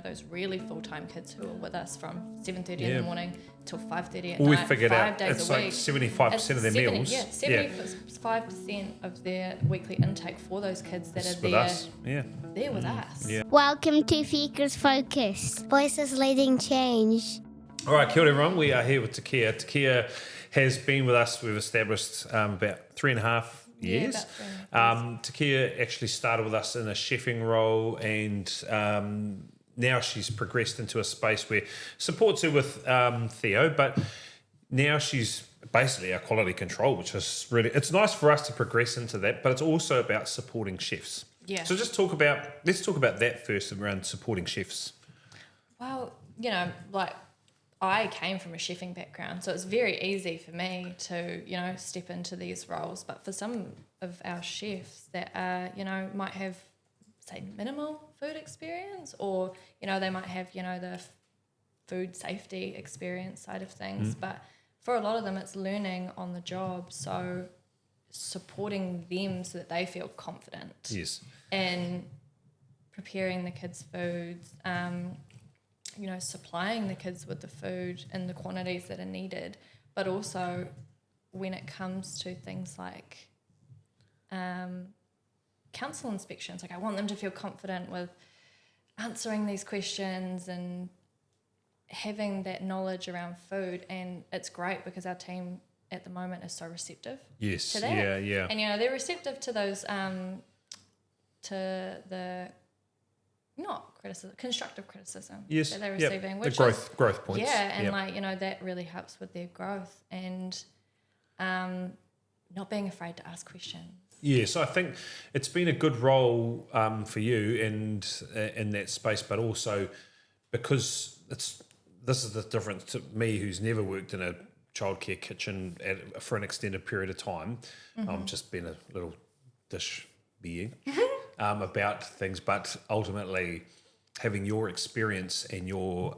those really full-time kids who are with us from 7:30 in the morning till 5:30 at Well, we night, figured 5 out days it's a like week. 75% of their meals. Yeah, 75% of their weekly intake for those kids that It's are with there. us. Yeah. They're with us. Yeah. Welcome to Fika's Focus. Voices leading change. All right, kia ora everyone. We are here with Tkeyah. Tkeyah has been with us. We've established about 3.5 years. Yeah, about 3.5 years. Tkeyah actually started with us in a chefing role, and now she's progressed into a space where supports her with Theo, but now she's basically our quality control, which is really, it's nice for us to progress into that, but it's also about supporting chefs. Yeah. So let's talk about that first around supporting chefs. Well, like I came from a chefing background, so it's very easy for me to, step into these roles. But for some of our chefs that are, might have, say, minimal food experience, or, they might have, the food safety experience side of things. But for a lot of them, it's learning on the job. So supporting them so that they feel confident. Yes. And preparing the kids' foods, supplying the kids with the food in the quantities that are needed, but also when it comes to things like council inspections, like I want them to feel confident with answering these questions and having that knowledge around food. And it's great because our team at the moment is so receptive to that. Yeah. And, they're receptive to those, to the not criticism, constructive criticism that they're receiving. Which the growth points. Yeah, and that really helps with their growth and not being afraid to ask questions. Yes, I think it's been a good role for you and in that space, but also because this is the difference to me, who's never worked in a childcare kitchen for an extended period of time. I'm just being a little dish being about things, but ultimately having your experience and your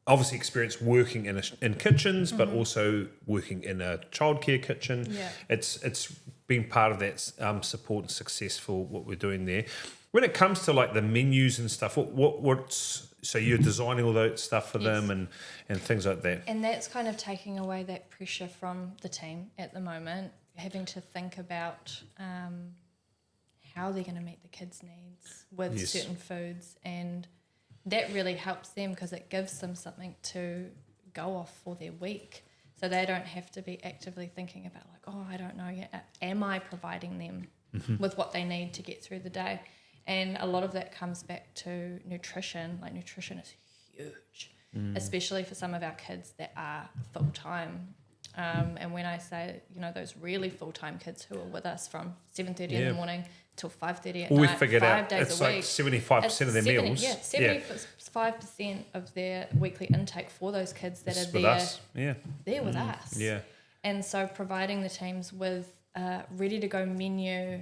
obviously experience working in kitchens, but also working in a childcare kitchen. Yeah. It's been part of that support and success for what we're doing there. When it comes to like the menus and stuff, so you're designing all that stuff for them and things like that. And that's kind of taking away that pressure from the team at the moment, having to think about how they're going to meet the kids' needs with certain foods, and that really helps them because it gives them something to go off for their week, so they don't have to be actively thinking about like, oh, I don't know yet, am I providing them with what they need to get through the day? And a lot of that comes back to nutrition. Like nutrition is huge, especially for some of our kids that are full-time. And when I say, those really full-time kids who are with us from 7:30 in the morning till 5:30 at night, we figured 5 out days it's a like week. 75% of their meals. Yeah, 75% of their weekly intake for those kids that it's are with there. us. Yeah. They're with us. Yeah. And so providing the teams with a ready-to-go menu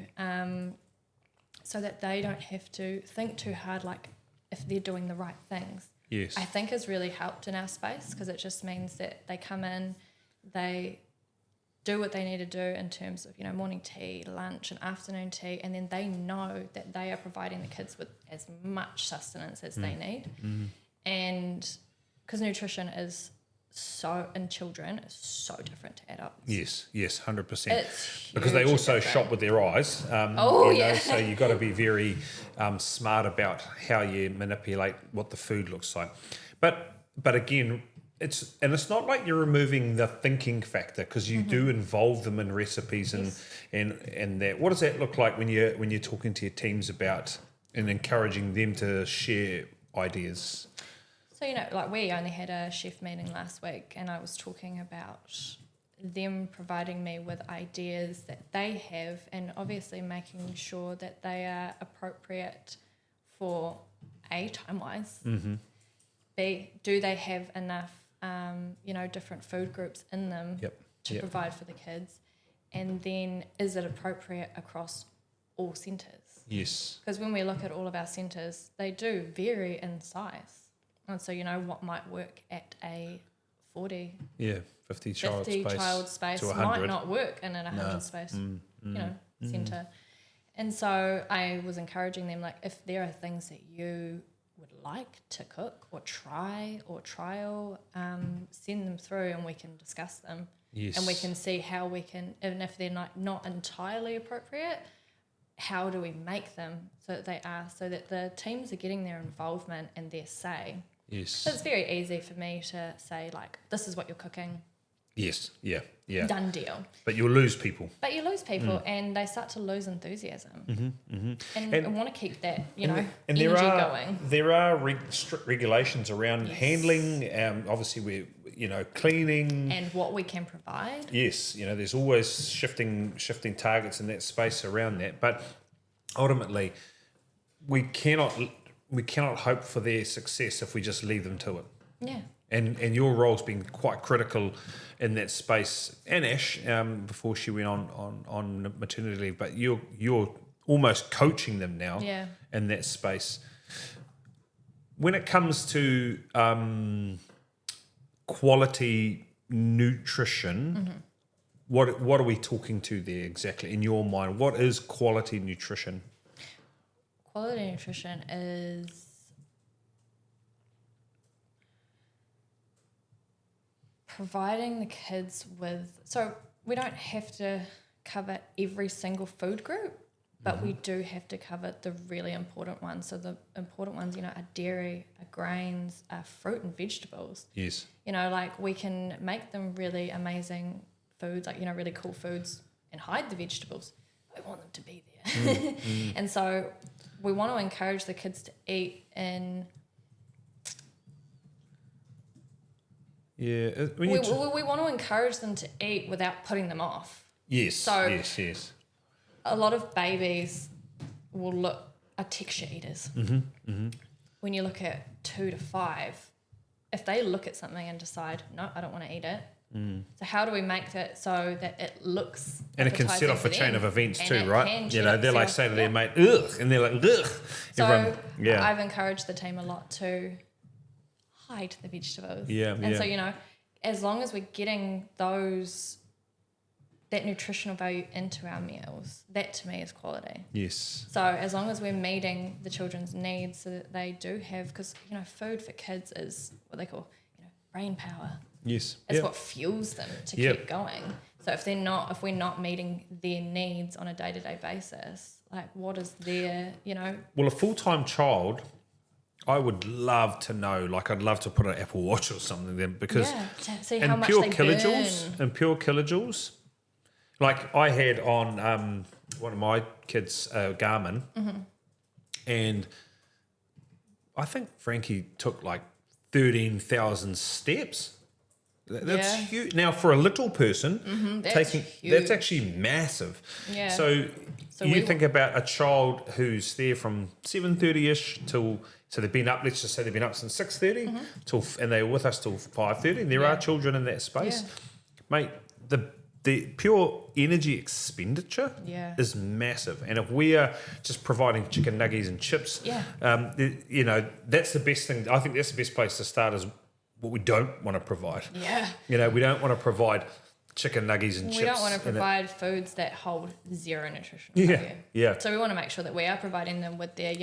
so that they don't have to think too hard, like if they're doing the right things. Yes. I think has really helped in our space because it just means that they come in, they do what they need to do in terms of, morning tea, lunch and afternoon tea, and then they know that they are providing the kids with as much sustenance as they need. And because nutrition is in children is so different to adults. Yes, 100%. It's because they hugely also different. shop with their eyes. So you've got to be very smart about how you manipulate what the food looks like. But again, it's not like you're removing the thinking factor because you do involve them in recipes and that. What does that look like when you're talking to your teams about and encouraging them to share ideas? So, like we only had a chef meeting last week and I was talking about them providing me with ideas that they have and obviously making sure that they are appropriate for A, time-wise, B, do they have enough, different food groups in them to provide for the kids, and then is it appropriate across all centres? Yes. Because when we look at all of our centres, they do vary in size. And so, what might work at a 40, 50 child space space to might 100. not work in a 100 space, centre. And so I was encouraging them, like, if there are things that you would like to cook or try or trial, send them through and we can discuss them. Yes. And we can see how we can, and if they're not entirely appropriate, how do we make them so that they are, so that the teams are getting their involvement and their say. Yes. So it's very easy for me to say, like, this is what you're cooking. Yes. Yeah. Yeah. Done deal. But you'll lose people. But you lose people and they start to lose enthusiasm. And want to keep that, And energy going. There are strict regulations around handling. Obviously, we're cleaning And what we can provide. Yes, there's always shifting targets in that space around that. But ultimately, we cannot hope for their success if we just leave them to it. Yeah. And your role's been quite critical in that space. And Ash, before she went on maternity leave, but you're almost coaching them now in that space. When it comes to quality nutrition, what are we talking to there exactly in your mind? What is quality nutrition? Quality nutrition is providing the kids with, so we don't have to cover every single food group, but we do have to cover the really important ones. So the important ones, are dairy, are grains, are fruit and vegetables. Yes. Like we can make them really amazing foods, like, really cool foods and hide the vegetables. We want them to be there. And so we want to encourage the kids to eat in... Yeah. We want to encourage them to eat without putting them off. Yes. So yes. a lot of babies are texture eaters. When you look at 2 to 5, if they look at something and decide, no, I don't want to eat it. So how do we make that so that it looks and it can set off a chain of events too, right? They're like saying to their mate, ugh, and they're like, ugh. So I've encouraged the team a lot to hide the vegetables. And so, as long as we're getting that nutritional value into our meals, that to me is quality. Yes. So as long as we're meeting the children's needs so that they do have, because, food for kids is what they call, brain power. Yes. It's what fuels them to keep going. So if we're not meeting their needs on a day-to-day basis, like what is their, Well, a full-time child, I would love to know, like I'd love to put an Apple Watch or something then, because to see how much they burn. In pure kilojoules, like I had on one of my kids' Garmin, and I think Frankie took like 13,000 steps. That's huge. Now, for a little person, that's actually massive. Yeah. So you think about a child who's there from 7:30ish till, so they've been up. Let's just say they've been up since 6:30 till, and they're with us till 5:30. And there are children in that space, mate. The pure energy expenditure is massive. And if we are just providing chicken nuggets and chips, that's the best thing. I think that's the best place to start, is what we don't want to provide. Yeah. We don't want to provide chicken nuggets and chips. We don't want to provide foods that hold zero nutritional value. Yeah. So we want to make sure that we are providing them with their,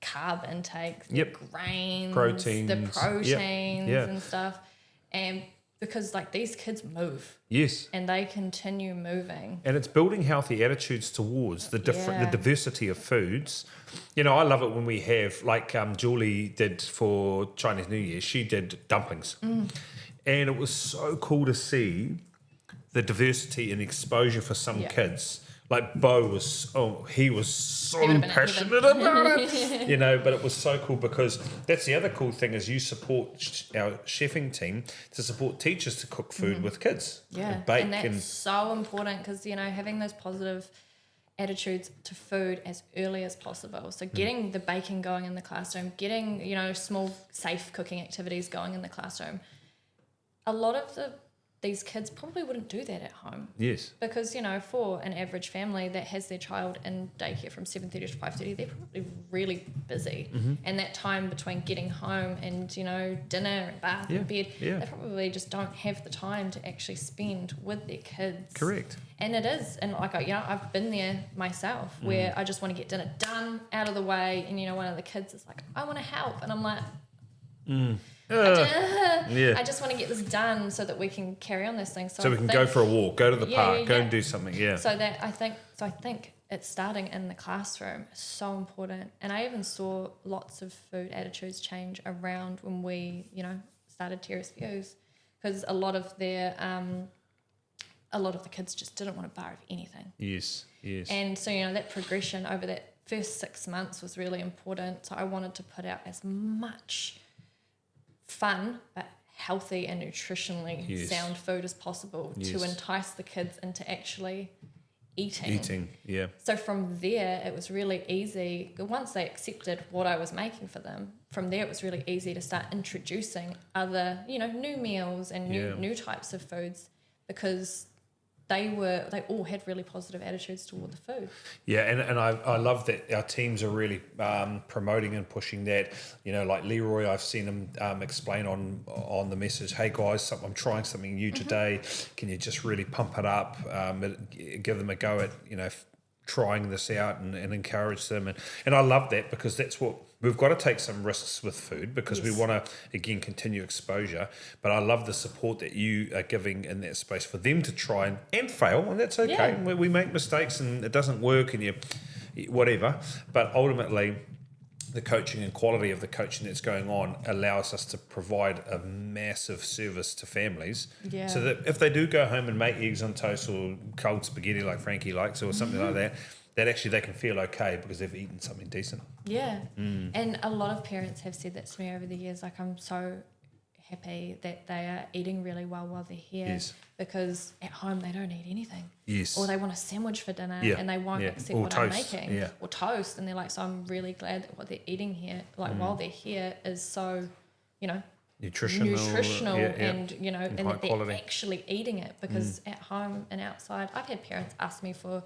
carb intake, the grains, proteins, the proteins and stuff. And because these kids move. Yes. And they continue moving. And it's building healthy attitudes towards the diversity of foods. I love it when we have, like Julie did for Chinese New Year, she did dumplings. And it was so cool to see the diversity and exposure for some kids. Like Bo was, he was so passionate about it, but it was so cool, because that's the other cool thing, is you support our chefing team to support teachers to cook food with kids. And bake. And that's so important, because, having those positive attitudes to food as early as possible. So getting the baking going in the classroom, getting, small safe cooking activities going in the classroom. A lot of the these kids probably wouldn't do that at home. Yes. Because, for an average family that has their child in daycare from 7:30 to 5:30, they're probably really busy. And that time between getting home and, dinner and bath and bed, they probably just don't have the time to actually spend with their kids. Correct. And it is. And I've been there myself where I just want to get dinner done, out of the way. And, one of the kids is like, I want to help. And I'm like, I just want to get this done so that we can carry on this thing. So we can go for a walk, go to the park, go and do something. Yeah. So I think it's starting in the classroom is so important. And I even saw lots of food attitudes change around when we, started Terrace Views, because a lot of the kids just didn't want a bar of anything. Yes. And so, that progression over that first 6 months was really important. So I wanted to put out as much fun but healthy and nutritionally sound food as possible to entice the kids into actually eating. So from there it was really easy, once they accepted what I was making for them, from there it was really easy to start introducing other new meals and new types of foods, because they all had really positive attitudes toward the food. Yeah, and I love that our teams are really promoting and pushing that. Like Leroy, I've seen him explain on the message, hey guys, I'm trying something new today. Can you just really pump it up, give them a go at, trying this out and encourage them. And I love that, because that's what we've got to take some risks with food, because we want to, again, continue exposure. But I love the support that you are giving in that space for them to try and fail, and that's okay. Yeah. We make mistakes and it doesn't work and you whatever. But ultimately, the coaching and quality of the coaching that's going on allows us to provide a massive service to families. Yeah. So that if they do go home and make eggs on toast or cold spaghetti like Frankie likes or something like that actually they can feel okay because they've eaten something decent. Yeah. And a lot of parents have said that to me over the years. Like, I'm so happy that they are eating really well while they're here, because at home they don't eat anything. Yes. Or they want a sandwich for dinner and they won't accept what toast. I'm making. Yeah. Or toast. And they're like, so I'm really glad that what they're eating here, like while they're here, is so, nutritional and, and that they're actually eating it, because at home and outside, I've had parents ask me for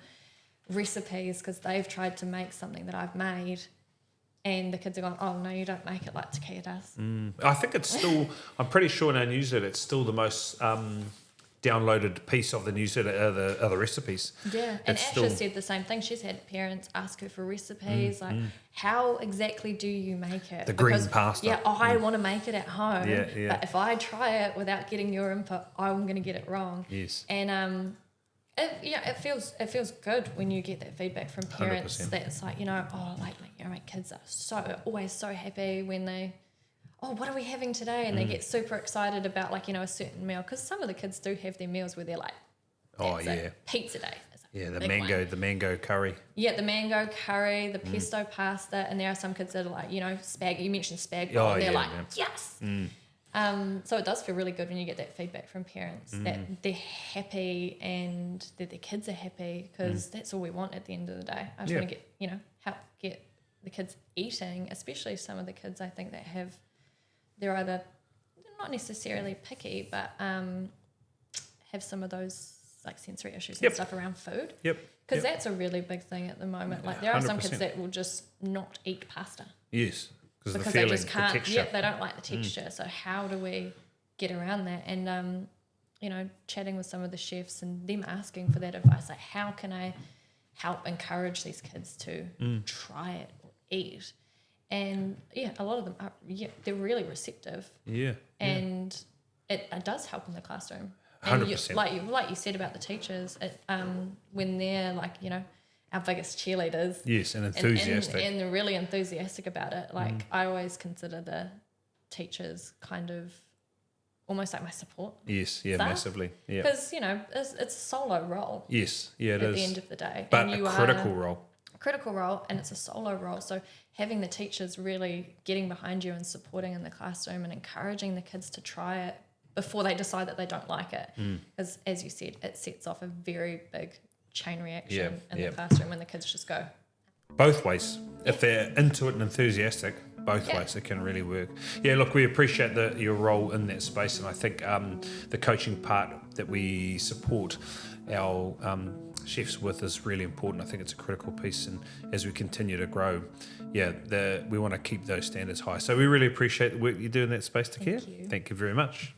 recipes because they've tried to make something that I've made, and the kids are going, oh no, you don't make it like Tkeyah does. I think it's still, I'm pretty sure in our newsletter it's still the most downloaded piece of the newsletter are the recipes. Yeah, and Asha said the same thing. She's had parents ask her for recipes, how exactly do you make it? The green pasta. Yeah, I want to make it at home, but if I try it without getting your input, I'm going to get it wrong. Yes. And it feels good when you get that feedback from parents 100%. That it's like, my kids are always so happy when they, what are we having today? And they get super excited about a certain meal, because some of the kids do have their meals where they're like, pizza day. The mango curry. Yeah, the mango curry, the pesto pasta, and there are some kids that are like, spag. You mentioned spag bowl, and they're yes. So it does feel really good when you get that feedback from parents that they're happy and that their kids are happy, because that's all we want at the end of the day. I just want to get, help get the kids eating, especially some of the kids I think that they're either not necessarily picky, but have some of those like sensory issues and stuff around food. Yep. Because that's a really big thing at the moment. Like, there are 100%. Some kids that will just not eat pasta. Yes. Because the they just can't. The texture. They don't like the texture. So how do we get around that? And chatting with some of the chefs and them asking for that advice, like, how can I help encourage these kids to try it or eat? And a lot of them are. They're really receptive. Yeah. And it does help in the classroom. 100%. Like you said about the teachers, when they're our biggest cheerleaders. Yes, and enthusiastic. And they're really enthusiastic about it. Like, I always consider the teachers kind of almost like my support. Yes, massively. Yeah. Because, it's a solo role. Yes, it is. At the end of the day. But a critical role. A critical role, and it's a solo role. So having the teachers really getting behind you and supporting in the classroom and encouraging the kids to try it before they decide that they don't like it. Because, as you said, it sets off a very big chain reaction in the classroom when the kids just go. Both ways. If they're into it and enthusiastic, both ways. It can really work. Yeah, look, we appreciate your role in that space, and I think the coaching part that we support our chefs with is really important. I think it's a critical piece, and as we continue to grow, we want to keep those standards high. So we really appreciate the work you do in that space, Tkeyah. Thank you very much.